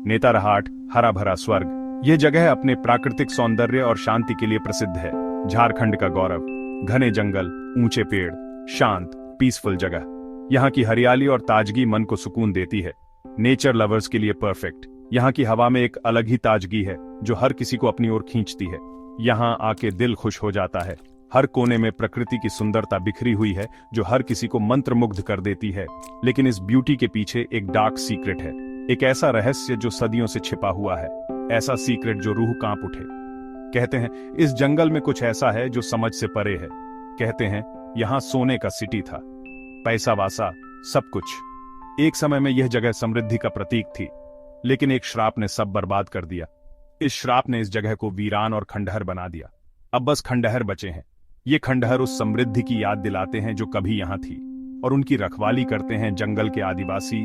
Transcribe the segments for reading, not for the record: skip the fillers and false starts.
नेतारहाट हरा भरा स्वर्ग। यह जगह अपने प्राकृतिक सौंदर्य और शांति के लिए प्रसिद्ध है। झारखंड का गौरव, घने जंगल, ऊंचे पेड़, शांत पीसफुल जगह। यहाँ की हरियाली और ताजगी मन को सुकून देती है। नेचर लवर्स के लिए परफेक्ट। यहाँ की हवा में एक अलग ही ताजगी है जो हर किसी को अपनी ओर खींचती है। यहाँ आके दिल खुश हो जाता है। हर कोने में प्रकृति की सुंदरता बिखरी हुई है जो हर किसी को मंत्रमुग्ध कर देती है। लेकिन इस ब्यूटी के पीछे एक डार्क सीक्रेट है, एक ऐसा रहस्य जो सदियों से छिपा हुआ है, ऐसा सीक्रेट जो रूह कांप उठे। कहते हैं इस जंगल में कुछ ऐसा है जो समझ से परे है। कहते हैं यहाँ सोने का सिटी था, पैसा वासा सब कुछ। एक समय में यह जगह समृद्धि का प्रतीक थी, लेकिन एक श्राप ने सब बर्बाद कर दिया। इस श्राप ने इस जगह को वीरान और खंडहर बना दिया। अब बस खंडहर बचे हैं। ये खंडहर उस समृद्धि की याद दिलाते हैं जो कभी यहाँ थी, और उनकी रखवाली करते हैं जंगल के आदिवासी।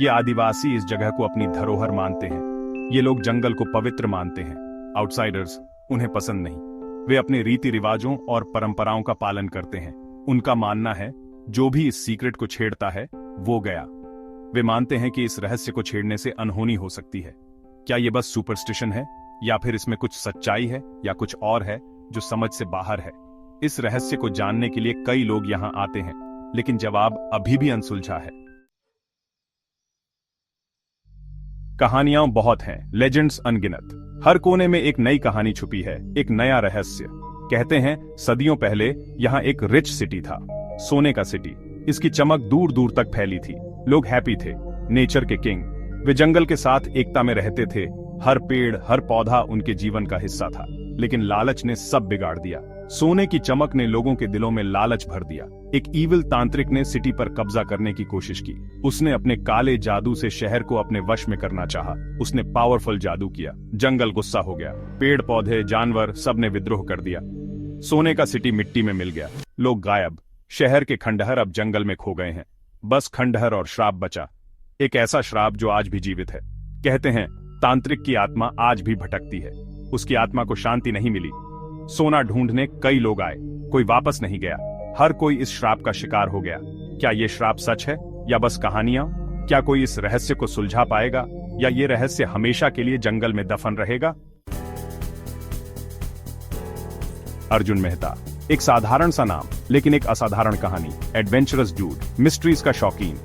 ये आदिवासी इस जगह को अपनी धरोहर मानते हैं। ये लोग जंगल को पवित्र मानते हैं। आउटसाइडर्स उन्हें पसंद नहीं। वे अपने रीति रिवाजों और परंपराओं का पालन करते हैं। उनका मानना है जो भी इस सीक्रेट को छेड़ता है वो गया। वे मानते हैं कि इस रहस्य को छेड़ने से अनहोनी हो सकती है। क्या ये बस सुपरस्टिशन है, या फिर इसमें कुछ सच्चाई है, या कुछ और है जो समझ से बाहर है? इस रहस्य को जानने के लिए कई लोग यहाँ आते हैं, लेकिन जवाब अभी भी अनसुलझा है। कहानियां बहुत हैं, लेजेंड्स अनगिनत। हर कोने में एक नई कहानी छुपी है, एक नया रहस्य। कहते हैं सदियों पहले यहाँ एक रिच सिटी था, सोने का सिटी। इसकी चमक दूर दूर तक फैली थी। लोग हैप्पी थे, नेचर के किंग। वे जंगल के साथ एकता में रहते थे। हर पेड़ हर पौधा उनके जीवन का हिस्सा था। लेकिन लालच ने सब बिगाड़ दिया। सोने की चमक ने लोगों के दिलों में लालच भर दिया। एक ईविल तांत्रिक ने सिटी पर कब्जा करने की कोशिश की। उसने अपने काले जादू से शहर को अपने वश में करना चाहा। उसने पावरफुल जादू किया। जंगल गुस्सा हो गया। पेड़ पौधे जानवर सब ने विद्रोह कर दिया। सोने का सिटी मिट्टी में मिल गया। लोग गायब। शहर के खंडहर अब जंगल में खो गए हैं। बस खंडहर और श्राप बचा। एक ऐसा श्राप जो आज भी जीवित है। कहते हैं तांत्रिक की आत्मा आज भी भटकती है। उसकी आत्मा को शांति नहीं मिली। सोना ढूंढने कई लोग आए, कोई वापस नहीं गया। हर कोई इस श्राप का शिकार हो गया। क्या ये श्राप सच है या बस कहानियां? क्या कोई इस रहस्य को सुलझा पाएगा, या ये रहस्य हमेशा के लिए जंगल में दफन रहेगा? अर्जुन मेहता, एक साधारण सा नाम लेकिन एक असाधारण कहानी। एडवेंचरस डूड, मिस्ट्रीज का शौकीन।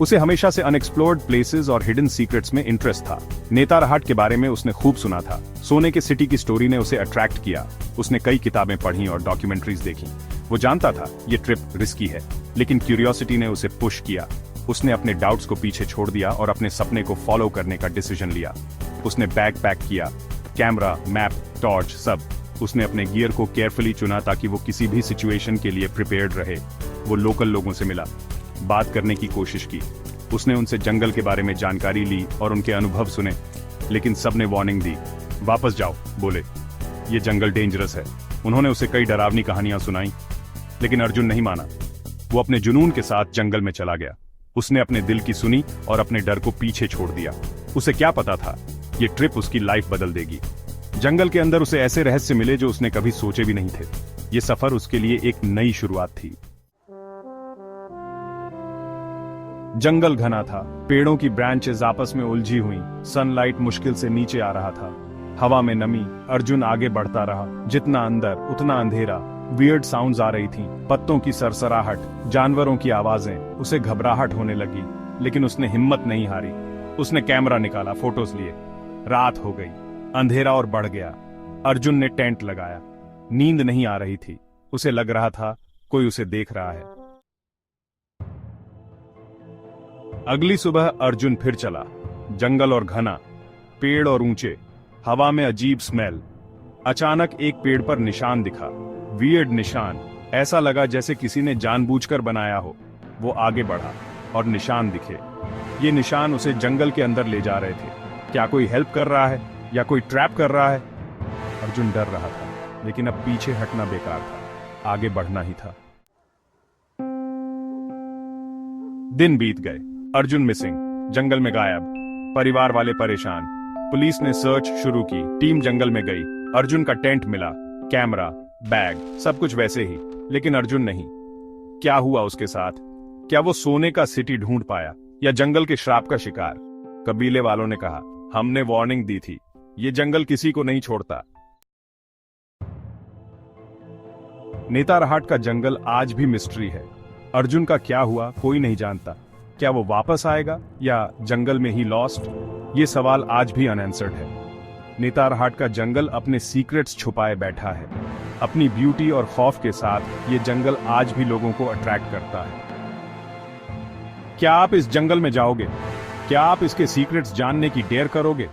उसे हमेशा से अनएक्सप्लोर्ड प्लेसेस और हिडन सीक्रेट्स में इंटरेस्ट था। नेतारहाट के बारे में उसने खूब सुना था। सोने के सिटी की स्टोरी ने उसे अट्रैक्ट किया। उसने कई किताबें पढ़ी और डॉक्यूमेंट्रीज देखी। वो जानता था ये ट्रिप रिस्की है, लेकिन क्यूरियोसिटी ने उसे पुश किया। उसने अपने डाउट्स को पीछे छोड़ दिया और अपने सपने को फॉलो करने का डिसीजन लिया। उसने बैग पैक किया, कैमरा, मैप, टॉर्च सब। उसने अपने गियर को केयरफुली चुना ताकि वो किसी भी सिचुएशन के लिए प्रिपेयर्ड रहे। वो लोकल लोगों से मिला, बात करने की कोशिश की। उसने उनसे जंगल के बारे में जानकारी ली और उनके अनुभव सुने, लेकिन सबने वार्निंग दी। वापस जाओ, बोले, ये जंगल डेंजरस है। उन्होंने उसे कई डरावनी कहानियां सुनाई, लेकिन अर्जुन नहीं माना। वो अपने जुनून के साथ जंगल में चला गया। उसने अपने दिल की सुनी और अपने डर को पीछे छोड़ दिया। उसे क्या पता था, ये ट्रिप उसकी लाइफ बदल देगी। जंगल के अंदर उसे ऐसे रहस्य मिले जो उसने कभी सोचे भी नहीं थे। ये सफर उसके लिए एक नई शुरुआत थी। जंगल घना था, पेड़ों की ब्रांचेस आपस में उलझी हुई। सनलाइट मुश्किल से नीचे आ रहा था। हवा में नमी। अर्जुन आगे बढ़ता रहा। जितना अंदर उतना अंधेरा। वियर्ड साउंड्स आ रही थी, पत्तों की सरसराहट, जानवरों की आवाजें। उसे घबराहट होने लगी, लेकिन उसने हिम्मत नहीं हारी। उसने कैमरा निकाला, फोटोज लिए। रात हो गई, अंधेरा और बढ़ गया। अर्जुन ने टेंट लगाया। नींद नहीं आ रही थी। उसे लग रहा था कोई उसे देख रहा है। अगली सुबह अर्जुन फिर चला। जंगल और घना, पेड़ और ऊंचे, हवा में अजीब स्मेल। अचानक एक पेड़ पर निशान दिखा। वियर्ड निशान। ऐसा लगा जैसे किसी ने जानबूझकर बनाया हो। वो आगे बढ़ा और निशान दिखे। ये निशान उसे जंगल के अंदर ले जा रहे थे। क्या कोई हेल्प कर रहा है या कोई ट्रैप कर रहा है? अर्जुन डर रहा था, लेकिन अब पीछे हटना बेकार था। आगे बढ़ना ही था। दिन बीत गए। अर्जुन मिसिंग, जंगल में गायब। परिवार वाले परेशान। पुलिस ने सर्च शुरू की। टीम जंगल में गई। अर्जुन का टेंट मिला, कैमरा, बैग, सब कुछ वैसे ही, लेकिन अर्जुन नहीं। क्या हुआ उसके साथ? क्या वो सोने का सिटी ढूंढ पाया या जंगल के श्राप का शिकार? कबीले वालों ने कहा हमने वार्निंग दी थी, ये जंगल किसी को नहीं छोड़ता। नेतारहाट का जंगल आज भी मिस्ट्री है। अर्जुन का क्या हुआ कोई नहीं जानता। क्या वो वापस आएगा या जंगल में ही लॉस्ट? ये सवाल आज भी अनआंसर्ड है। नेतारहाट का जंगल अपने सीक्रेट्स छुपाए बैठा है। अपनी ब्यूटी और खौफ के साथ ये जंगल आज भी लोगों को अट्रैक्ट करता है। क्या आप इस जंगल में जाओगे? क्या आप इसके सीक्रेट्स जानने की डेयर करोगे?